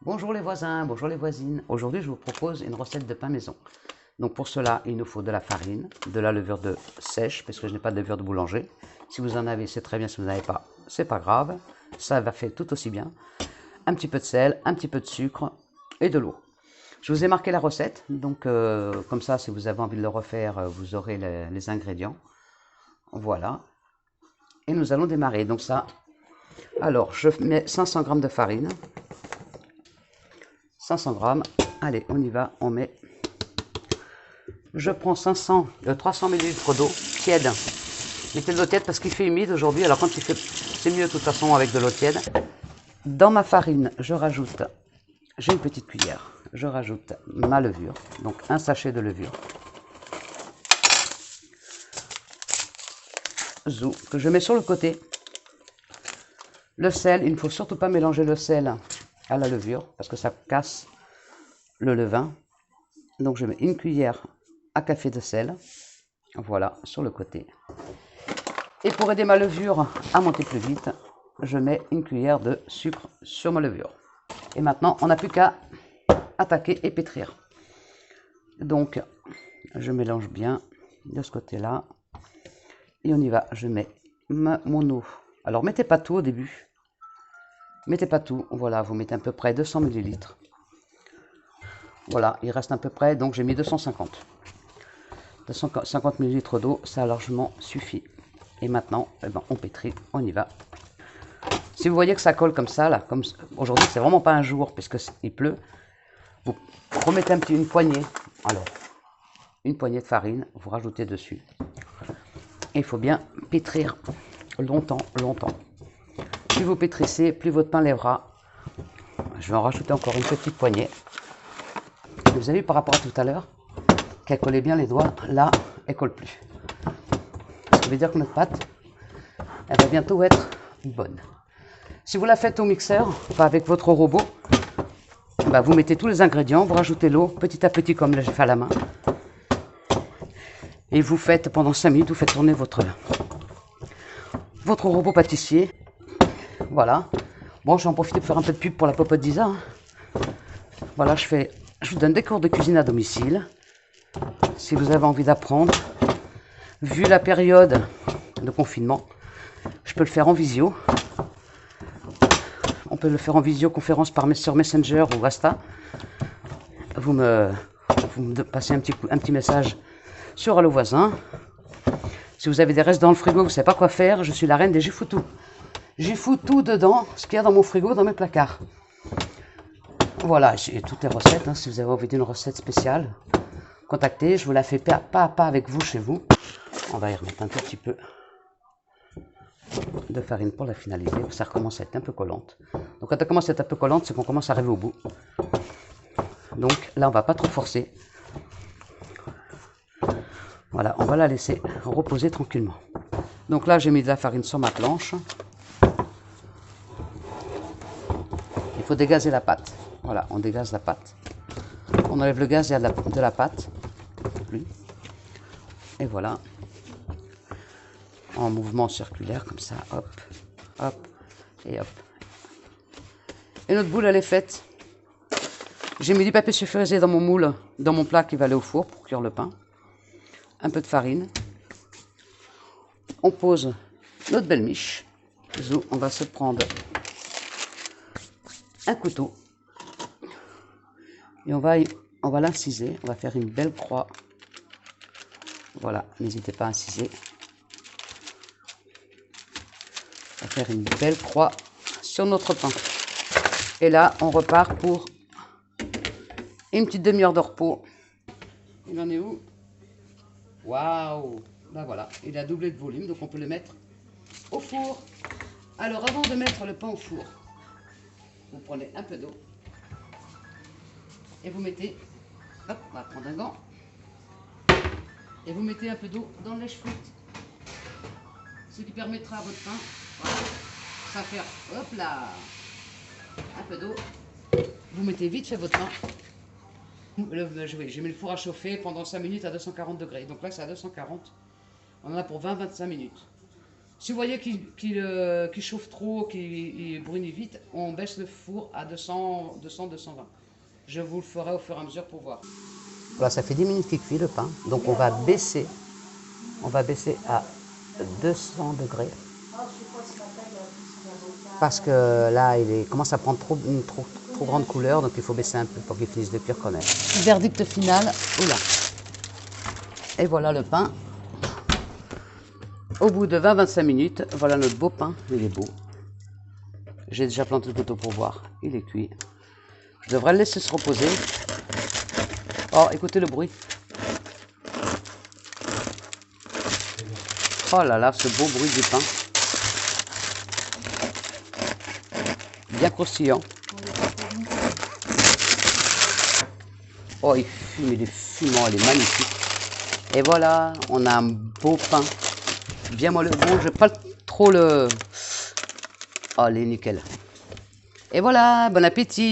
Bonjour les voisins, bonjour les voisines. Aujourd'hui, je vous propose une recette de pain maison. Donc pour cela, il nous faut de la farine, de la levure de sèche, parce que je n'ai pas de levure de boulanger. Si vous en avez, c'est très bien. Si vous n'en avez pas, c'est pas grave. Ça va faire tout aussi bien. Un petit peu de sel, un petit peu de sucre et de l'eau. Je vous ai marqué la recette, donc comme ça, si vous avez envie de le refaire, vous aurez les ingrédients. Voilà. Et nous allons démarrer. Donc ça, alors je mets 500 g de farine. 500 grammes, allez on y va, on met, je prends 300 ml d'eau tiède, mettez de l'eau tiède parce qu'il fait humide aujourd'hui, alors quand il fait, c'est mieux de toute façon avec de l'eau tiède. Dans ma farine, je rajoute, j'ai une petite cuillère, je rajoute ma levure, donc un sachet de levure, zou, que je mets sur le côté. Le sel, il ne faut surtout pas mélanger le sel à la levure parce que ça casse le levain. Donc je mets une cuillère à café de sel, voilà, sur le côté. Et pour aider ma levure à monter plus vite, je mets une cuillère de sucre sur ma levure. Et maintenant, on n'a plus qu'à attaquer et pétrir. Donc je mélange bien de ce côté-là. Et on y va, je mets mon eau. Alors mettez pas tout au début. Mettez pas tout, voilà, vous mettez à peu près 200 ml. Voilà, il reste à peu près, donc j'ai mis 250. 250 ml d'eau, ça largement suffit. Et maintenant, eh ben, on pétrit, on y va. Si vous voyez que ça colle comme ça, là, comme aujourd'hui, c'est vraiment pas un jour, puisqu'il pleut, vous remettez une poignée, alors, une poignée de farine, vous rajoutez dessus. Et il faut bien pétrir longtemps, longtemps. Plus vous pétrissez, plus votre pain lèvera. Je vais en rajouter encore une petite poignée. Vous avez vu par rapport à tout à l'heure qu'elle collait bien les doigts, là elle colle plus. Ça veut dire que notre pâte, elle va bientôt être bonne. Si vous la faites au mixeur, pas avec votre robot, bah vous mettez tous les ingrédients, vous rajoutez l'eau petit à petit comme là j'ai fait à la main. Et vous faites pendant 5 minutes, vous faites tourner votre robot pâtissier. Voilà. Bon, j'en profite pour faire un peu de pub pour la popote d'Isa. Hein. Voilà, je vous donne des cours de cuisine à domicile. Si vous avez envie d'apprendre, vu la période de confinement, je peux le faire en visio. On peut le faire en visioconférence sur Messenger ou Insta. Vous me passez un petit message sur Allo Voisin. Si vous avez des restes dans le frigo, vous ne savez pas quoi faire, je suis la reine des j'y fous tout. J'y fous tout dedans, ce qu'il y a dans mon frigo, dans mes placards. Voilà, j'ai toutes les recettes. Hein. Si vous avez envie d'une recette spéciale, contactez. Je vous la fais pas à pas avec vous chez vous. On va y remettre un tout petit peu de farine pour la finaliser. Ça recommence à être un peu collante. Donc quand elle commence à être un peu collante, c'est qu'on commence à arriver au bout. Donc là, on va pas trop forcer. Voilà, on va la laisser reposer tranquillement. Donc là, j'ai mis de la farine sur ma planche. Il faut dégazer la pâte. Voilà, on dégaze la pâte. On enlève le gaz de la pâte. Et voilà. En mouvement circulaire, comme ça. Hop, hop, et hop. Et notre boule, elle est faite. J'ai mis du papier sulfurisé dans mon moule, dans mon plat qui va aller au four pour cuire le pain. Un peu de farine. On pose notre belle miche. On va se prendre un couteau. Et on va l'inciser. On va faire une belle croix. Voilà, n'hésitez pas à inciser. On va faire une belle croix sur notre pain. Et là, on repart pour une petite demi-heure de repos. Il en est où? Waouh! Ben voilà, il a doublé de volume, donc on peut le mettre au four. Alors, avant de mettre le pain au four, vous prenez un peu d'eau et vous mettez, hop, on va prendre un gant, et vous mettez un peu d'eau dans le lèche-frite, ce qui permettra à votre pain, voilà, ça faire, hop là, un peu d'eau, vous mettez vite fait votre pain. J'ai mis le four à chauffer pendant 5 minutes à 240 degrés, donc là c'est à 240, on en a pour 20-25 minutes. Si vous voyez qu'il chauffe trop, qu'il brunit vite, on baisse le four à 200-220. Je vous le ferai au fur et à mesure pour voir. Voilà, ça fait 10 minutes qu'il cuit le pain. Donc on va baisser à 200 degrés. Parce que là, il commence à prendre une trop grande couleur, donc il faut baisser un peu pour qu'il finisse de cuire quand même. Verdict final, oula. Et voilà le pain. Au bout de 20-25 minutes, voilà notre beau pain, il est beau. J'ai déjà planté le couteau pour voir, il est cuit. Je devrais le laisser se reposer. Oh, écoutez le bruit. Oh là là, ce beau bruit du pain. Bien croustillant. Oh, il fume, il est fumant, il est magnifique. Et voilà, on a un beau pain. Bien moelleux. Bon, je vais pas trop le... Oh, il est nickel. Et voilà, bon appétit.